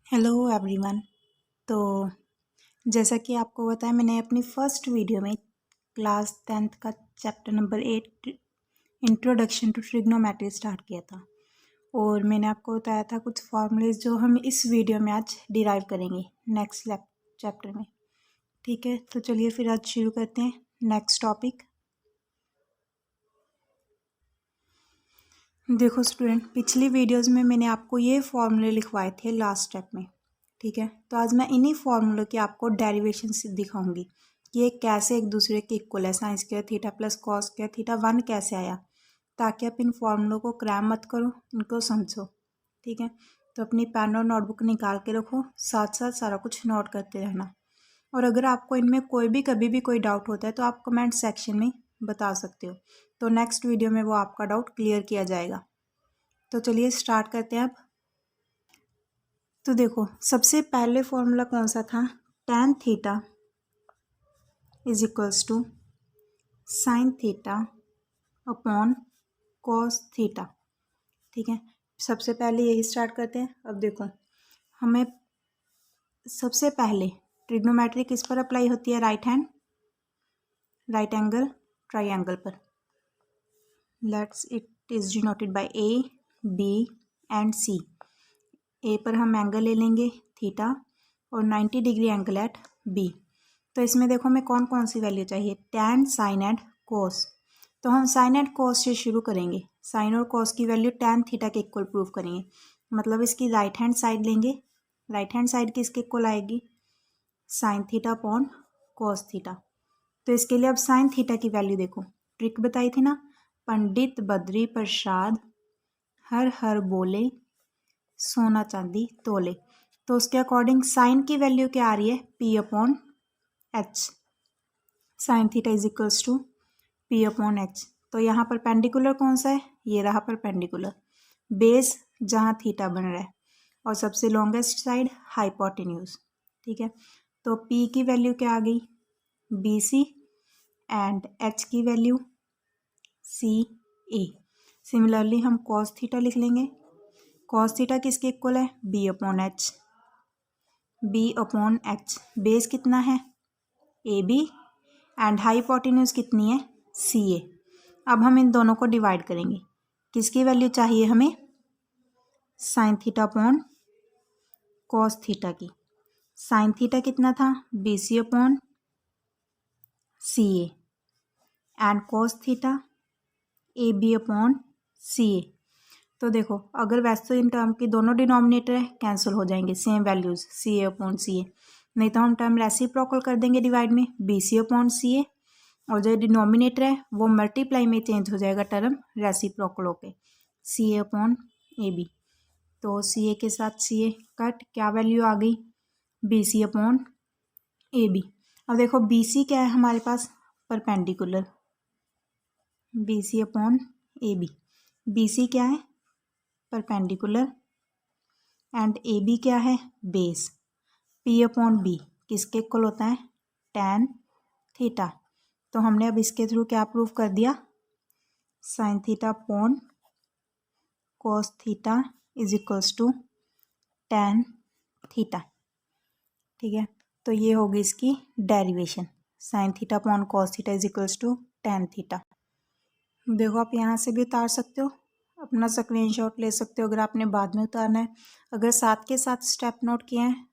Hello everyone. तो जैसा कि आपको पता है, मैंने अपनी फर्स्ट वीडियो में क्लास 10th का chapter number 8 introduction to trigonometry start किया था और मैंने आपको बताया था कुछ फॉर्मूलेज जो हम इस वीडियो में आज डिराइव करेंगे नेक्स्ट चैप्टर में। ठीक है, तो चलिए फिर आज शुरू करते हैं नेक्स्ट टॉपिक। देखो स्टूडेंट, पिछली वीडियोज़ में मैंने आपको ये फॉर्मूले लिखवाए थे लास्ट स्टेप में। ठीक है, तो आज मैं इन्हीं फॉर्मूलों की आपको डेरिवेशन से दिखाऊंगी कि ये कैसे एक दूसरे के इक्वल है। Sine square theta plus cos square theta 1 कैसे आया, ताकि आप इन फॉर्मूलों को क्रैम मत करो, इनको समझो। ठीक है, तो अपनी पेन और नोटबुक निकाल के रखो, साथ साथ सारा कुछ नोट करते रहना। और अगर आपको इनमें कोई भी कभी भी कोई डाउट होता है तो आप कमेंट सेक्शन में बता सकते हो, तो नेक्स्ट वीडियो में वो आपका डाउट क्लियर किया जाएगा। तो चलिए स्टार्ट करते हैं अब। तो देखो, सबसे पहले फॉर्मूला कौन सा था? tan theta is equals to sine theta upon cos theta. ठीक है, सबसे पहले यही स्टार्ट करते हैं। अब देखो, हमें सबसे पहले ट्रिग्नोमेट्री किस पर अप्लाई होती है? राइट एंगल ट्राइंगल पर। Let's it is denoted by A, B and C. A पर हम एंगल ले लेंगे थीटा और 90 डिग्री एंगल एट बी। तो इसमें देखो हमें कौन कौन सी वैल्यू चाहिए? Tan, sine and cos. तो हम साइन एंड कोस से शुरू करेंगे। साइन और कोस की वैल्यू टैन थीटा के इक्वल प्रूव करेंगे। मतलब इसकी राइट हैंड साइड लेंगे। राइट हैंड साइड किसके इक्वल आएगी? Sign theta upon cos theta. तो इसके लिए अब साइन थीटा की वैल्यू देखो, ट्रिक बताई थी ना, पंडित बद्री प्रसाद हर हर बोले सोना चांदी तोले। तो उसके अकॉर्डिंग साइन की वैल्यू क्या आ रही है? P upon H. Sine theta is equals to P upon H. तो यहाँ पर पेंडिकुलर कौन सा है? ये रहा परपेंडिकुलर। बेस जहाँ थीटा बन रहा है और सबसे लॉन्गेस्ट साइड हाइपोटेन्यूज। ठीक है, तो पी की वैल्यू क्या आ गई? बी सी एंड एच की वैल्यू सी ए। सिमिलरली हम कॉस थीटा लिख लेंगे। कॉस थीटा किसके इक्वल है? B upon H. B upon H, base कितना है? ए बी एंड हाइपोटेन्यूज कितनी है? सी ए। अब हम इन दोनों को डिवाइड करेंगे। किसकी वैल्यू चाहिए हमें? Sine theta upon cos theta की। साइन थीटा कितना था? B C upon C A and cos theta A B upon C A. तो देखो, अगर वैसे तो इन टर्म की दोनों डिनोमिनेटर है, कैंसिल हो जाएंगे, same values C A upon C ए। नहीं तो हम टर्म रेसिप्रोकल कर देंगे डिवाइड में, बी सी अपॉन सी ए, और जो डिनोमिनेटर है वो मल्टीप्लाई में चेंज हो जाएगा टर्म रेसिप्रोकल होके, सी ए अपॉन ए बी। तो सी ए के साथ सी ए कट, क्या वैल्यू आ गई? B C upon A B. अब देखो बी सी क्या है हमारे पास? Perpendicular, B C upon A B. B C क्या है? परपेंडिकुलर एंड ए बी क्या है? बेस। पी अपॉन बी किसके इक्वल होता है? Tan theta. तो हमने अब इसके थ्रू क्या प्रूव कर दिया? Sine theta upon cos theta is equals to tan theta. ठीक है, तो ये होगी इसकी derivation, sign theta upon cos theta is equals to tan theta. देखो, आप यहाँ से भी उतार सकते हो, अपना स्क्रीनशॉट ले सकते हो अगर आपने बाद में उतारना है। अगर साथ के साथ स्टेप नोट किए हैं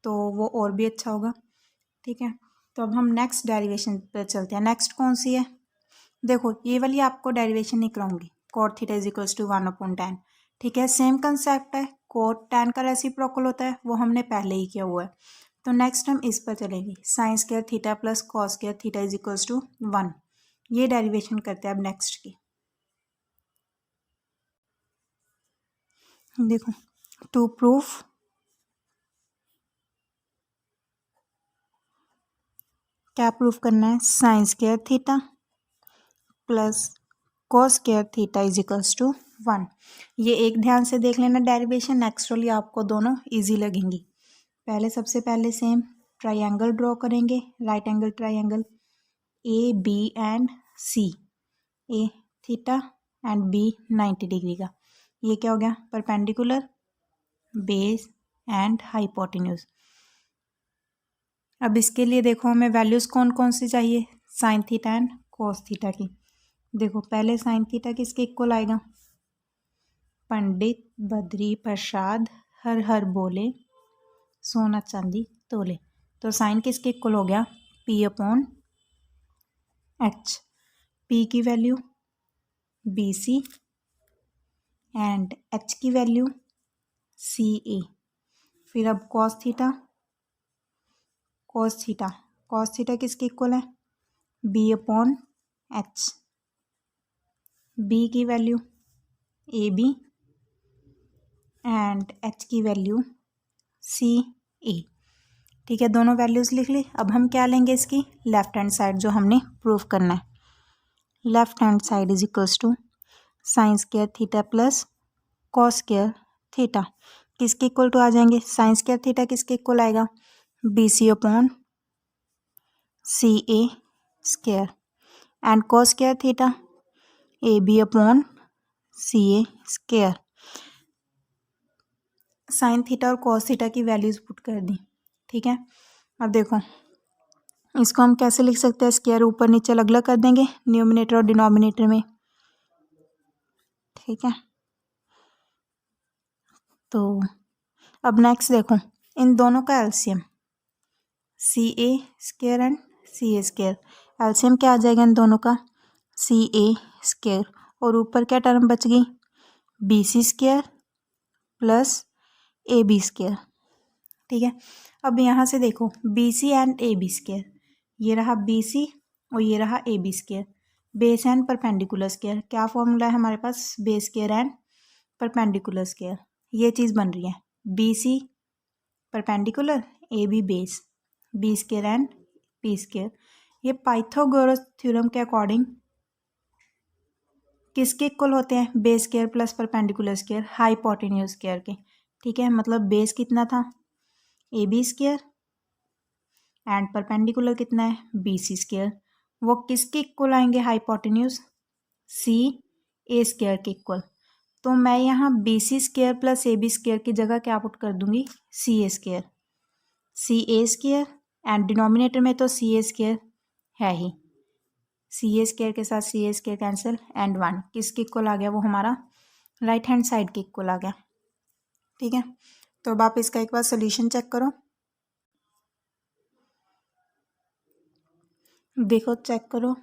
तो वो और भी अच्छा होगा। ठीक है, तो अब हम नेक्स्ट डेरिवेशन पर चलते हैं। नेक्स्ट कौन सी है? देखो, ये वाली आपको डेरिवेशन नहीं कराऊंगी, cot theta is equals to 1 upon tan. ठीक है, सेम कंसेप्ट है, कोट टैन का रेसिप्रोकल होता है, वो हमने पहले ही किया हुआ है। तो नेक्स्ट हम इस पर चलेंगे, sine square theta plus cos square theta is equals to 1। ये डेरिवेशन करते हैं अब नेक्स्ट की। देखो, टू प्रूफ क्या प्रूफ करना है? Sine square theta plus cos square theta is equals to 1। ये एक ध्यान से देख लेना डेरिवेशन, नेक्स्ट वाली आपको दोनों इजी लगेंगी। पहले सबसे पहले सेम ट्राइंगल ड्रॉ करेंगे, right angle triangle, A B and C. A theta and B 90 degree का। ये क्या हो गया? Perpendicular, base and hypotenuse. अब इसके लिए देखो हमें वैल्यूज़ कौन कौन सी चाहिए, sine theta and cos theta की। देखो पहले साइन थीटा किसके इक्वल आएगा, पंडित बद्री प्रसाद हर हर बोले सोना चांदी तोले। तो साइन किसके इक्वल हो गया, पी अपॉन एच। पी की value B C and H की वैल्यू सी ए। फिर अब कॉस थीटा, कॉस थीटा किसके इक्वल है, बी अपॉन एच। बी की value A B and H की वैल्यू सी ए। ठीक है, दोनों वैल्यूज़ लिख ली। अब हम क्या लेंगे, इसकी लेफ्ट हैंड साइड जो हमने प्रूव करना है। Left hand side is equals to sine square theta plus cos square theta. किसके इक्वल टू आ जाएंगे, साइन स्क्वायर थीटा किसके इक्वल आएगा, B C upon C A square and cos square theta A B upon C A square. Sine theta और cos theta की values put कर दी। ठीक है, अब देखो इसको हम कैसे लिख सकते हैं, स्क्वायर ऊपर नीचे अलग अलग कर देंगे न्यूमिनेटर और डिनोमिनेटर में। ठीक है, तो अब नेक्स्ट देखो इन दोनों का LCM, C A square and C A square. LCM क्या आ जाएगा इन दोनों का, सी ए स्क्वायर, और ऊपर क्या टर्म बच गई, B C square plus A B square. ठीक है, अब यहाँ से देखो B C and A B square, ये रहा बी सी और ये रहा A B square. Base and perpendicular square, क्या फॉर्मूला है हमारे पास, base square and perpendicular square. ये चीज़ बन रही है B C perpendicular A B base, B square and P square. ये पाइथागोरस थ्योरम के अकॉर्डिंग किसके इक्वल होते हैं, base square plus perpendicular square hypotenuse square के। ठीक है, मतलब बेस कितना था A B square and perpendicular कितना है बी सी स्क्वायर। वो किसके इक्वल आएंगे, हाइपोटेन्यूज सी ए स्क्वायर के इक्वल। तो मैं यहाँ B C square plus A B square की जगह क्या पुट कर दूंगी, C A square, C A square and denominator में तो सी ए स्क्वायर है ही, सी ए स्क्वायर के साथ सी ए स्क्वायर कैंसिल एंड 1 किसके इक्वल आ गया, वो हमारा राइट हैंड साइड के इक्वल आ गया। ठीक है, तो अब आप इसका एक बार सोल्यूशन चेक करो, देखो चेक करो।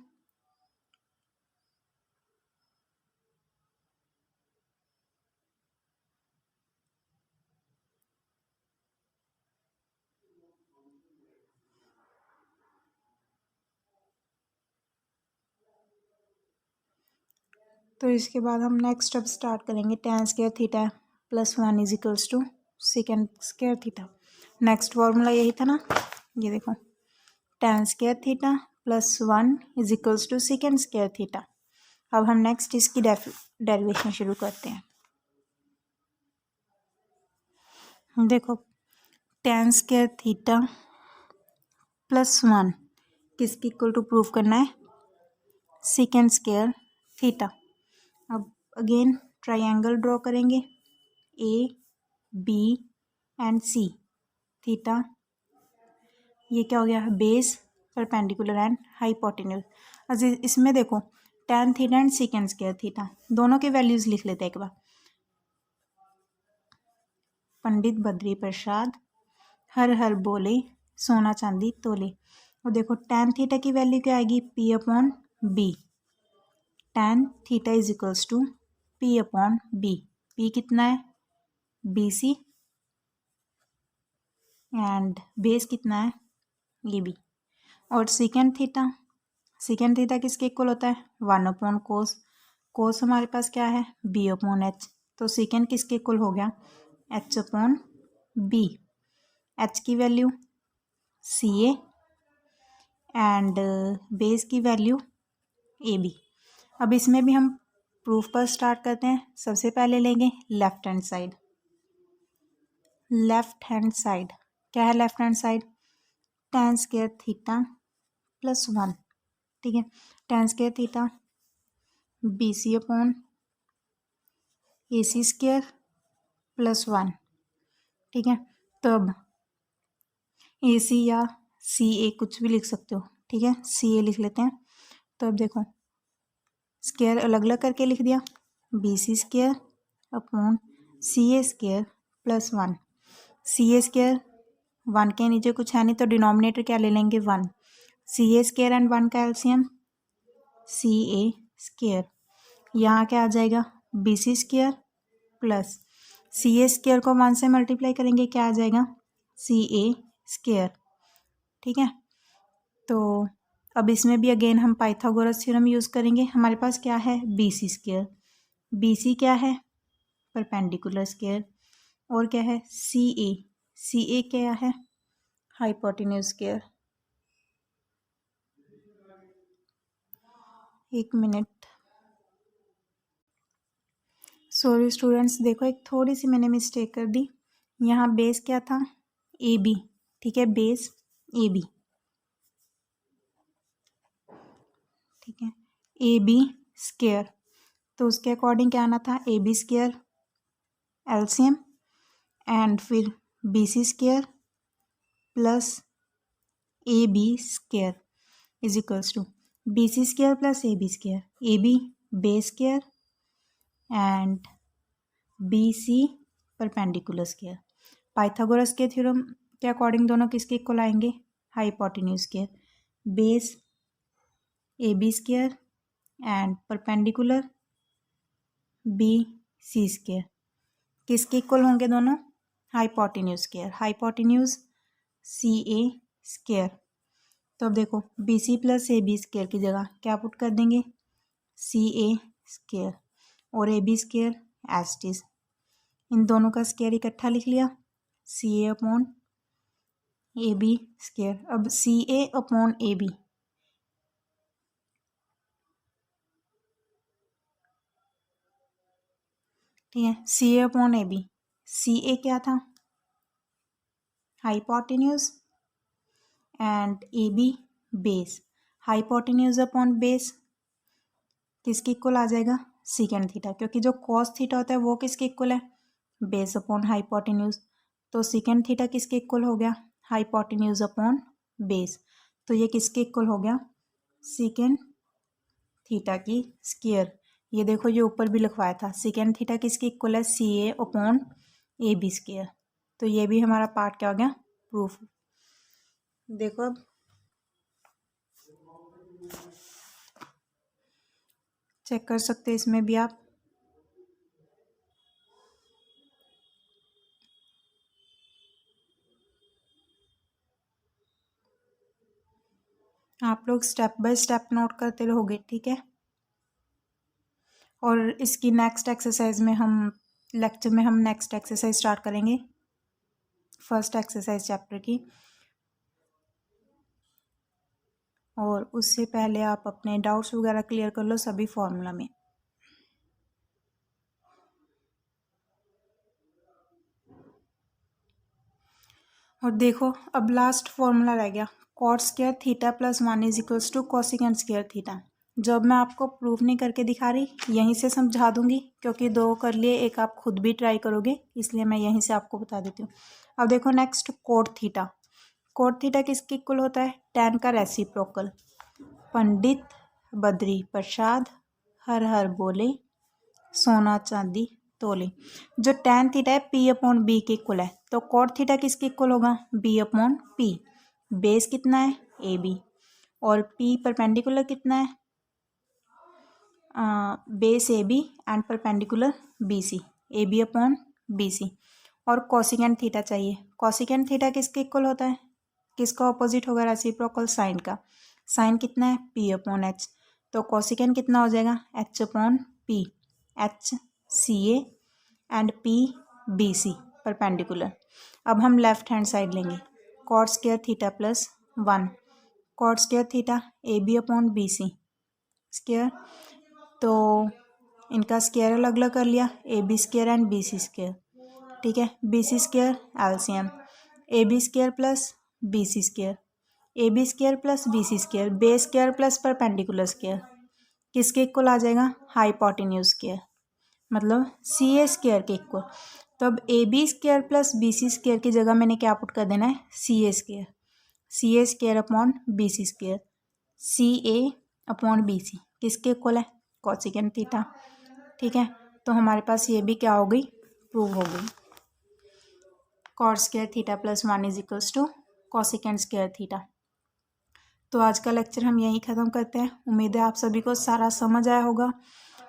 तो इसके बाद हम नेक्स्ट स्टेप स्टार्ट करेंगे, tan square theta plus 1 is equals to secant square theta. Next formula यही था ना, ये देखो tan square theta plus 1 is equals to secant square theta. अब हम नेक्स्ट इसकी डेरिवेशन शुरू करते हैं। देखो tan स्क्वायर थीटा प्लस 1 किसकी इक्वल टू प्रूव करना है, सेकेंड स्क्वायर थीटा। अब अगेन ट्रायंगल ड्रॉ करेंगे, A B and C, theta ये क्या हो गया, बेस परपेंडिकुलर एंड हाइपोटेन्यूज। अब इसमें देखो tan theta and second square theta दोनों के वैल्यूज लिख लेते हैं एक बार। पंडित बद्री प्रसाद हर हर बोले सोना चांदी तोले। और देखो tan थीटा की वैल्यू क्या आएगी, P upon B. tan theta is equals to P upon B. P कितना है बी सी एंड बेस कितना है ये बी। और सेकेंड थीटा किसके इक्वल होता है 1 अपॉन कोस। कोस हमारे पास क्या है बी अपॉन एच, तो सेकेंड किसके इक्वल हो गया एच अपॉन बी। एच की value C A and base की वैल्यू ए बी। अब इसमें भी हम प्रूफ पर स्टार्ट करते हैं। सबसे पहले लेंगे left hand side. Left hand side क्या है, left hand side tan square theta plus 1। ठीक है, tan square theta B C upon A C square plus 1। ठीक है। तो अब ए सी या सी ए कुछ भी लिख सकते हो, ठीक है, सी ए लिख लेते हैं। तो अब देखो स्क्वायर अलग अलग करके लिख दिया, B C square upon C A square plus 1। C A square 1 के नीचे कुछ है नहीं तो डिनोमिनेटर क्या ले लेंगे 1। सी ए स्क्वायर एंड 1 का एलसीएम सी ए स्क्वायर। यहाँ क्या आ जाएगा B C square plus C A square को 1 से मल्टीप्लाई करेंगे क्या आ जाएगा सी ए स्क्वायर, ठीक है। तो अब इसमें भी अगेन हम पाइथागोरस थ्योरम यूज़ करेंगे। हमारे पास क्या है B C square, B C क्या है परपेंडिकुलर स्क्वायर, और क्या है सी ए क्या है हाइपोटेन्यूज स्क्वायर। एक मिनट, सॉरी स्टूडेंट्स, देखो एक थोड़ी सी मैंने मिस्टेक कर दी। यहाँ बेस क्या था ए बी, ठीक है, बेस ए बी, ठीक है, ए बी स्क्वायर। तो उसके अकॉर्डिंग क्या आना था A B square LCM and फिर B C square plus A B square is equals to B C square plus A B square, A B base square and B C perpendicular square. Pythagoras के theorem के according दोनों किसके equal आएंगे hypotenuse square, base A B square and perpendicular B C square किसके equal होंगे दोनों hypotenuse square, hypotenuse C A square. तो अब देखो B C plus A B square की जगह क्या पुट कर देंगे सी ए स्क्वायर और ए बी स्क्वायर एस्टिस, इन दोनों का स्क्वायर इकट्ठा लिख लिया सी A upon A B square. अब सी ए अपॉन ए बी, ठीक है, C A upon A B, C A क्या था hypotenuse and A B base, hypotenuse upon base किसके इक्वल आ जाएगा सीकेंड थीटा, क्योंकि जो कॉस थीटा होता है वो किसके इक्वल है बेस अपॉन हाइपोटेन्यूज। तो सीकेंड थीटा किसके इक्वल हो गया हाइपोटेन्यूज अपॉन बेस, तो ये किसके इक्वल हो गया सीकेंड थीटा की स्क्वायर। ये देखो ये ऊपर भी लिखवाया था सीकेंड थीटा किसके इक्वल है C A upon A B square. तो ये भी हमारा पार्ट क्या हो गया प्रूफ। देखो अब चेक कर सकते हैं इसमें भी आप लोग स्टेप बाय स्टेप नोट करते रहोगे, ठीक है। और इसकी नेक्स्ट एक्सरसाइज में हम लेक्चर में हम नेक्स्ट एक्सरसाइज स्टार्ट करेंगे फर्स्ट एक्सरसाइज चैप्टर की। और उससे पहले आप अपने डाउट्स वगैरह क्लियर कर लो सभी फॉर्मूला में। और देखो अब लास्ट फॉर्मूला रह गया cot square theta plus 1 is equals to cosecant square theta. जब मैं आपको प्रूफ नहीं करके दिखा रही यहीं से समझा दूंगी, क्योंकि दो कर लिए एक आप खुद भी ट्राई करोगे, इसलिए मैं यहीं से आपको बता देती हूँ। अब देखो next cot theta, coat theta किसके इक्वल होता है tan का रेसिप्रोकल। पंडित बद्री प्रसाद हर हर बोले सोना चांदी तोले। जो tan थीटा है p अपॉन बी के इक्वल है, तो कोट थीटा किसके इक्वल होगा b अपॉन पी। बेस कितना है ए बी और p परपेंडिकुलर कितना है base A B and perpendicular B C, A B upon B C. और कोसिकेंड थीटा चाहिए, कोसिकेंड थीटा किसके इक्वल होता है किसका ऑपोजिट होगा रेसिप्रोकल साइन का। साइन कितना है p अपॉन एच, तो कोसिकेंड कितना हो जाएगा h upon P, H C A and P B C perpendicular. अब हम लेफ्ट हैंड साइड लेंगे cot square theta plus 1, cot square theta A B upon B C square, तो इनका square अलग अलग कर लिया A B square and B C square, ठीक है। B C square LCM A B square plus B C square, A B square plus B C square, base square plus perpendicular square किसके equal आ जाएगा hypotenuse square, मतलब सी A square के equal. तो अब A B square plus B C square की जगह मैंने क्या पुट कर देना है, C A square upon B C square, C A upon B C किसके इक्वल है, कोसेकेंट थीटा। ठीक है, तो हमारे पास ये भी क्या हो गई, प्रूव हो गई। Cot square theta plus 1 is equals to cosecant square theta. तो आज का लेक्चर हम यहीं ख़त्म करते हैं। उम्मीद है आप सभी को सारा समझ आया होगा,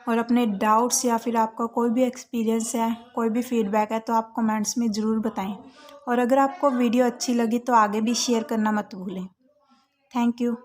और अपने डाउट्स या फिर आपका कोई भी एक्सपीरियंस है, कोई भी फीडबैक है तो आप कमेंट्स में ज़रूर बताएं। और अगर आपको वीडियो अच्छी लगी तो आगे भी शेयर करना मत भूलें। Thank you.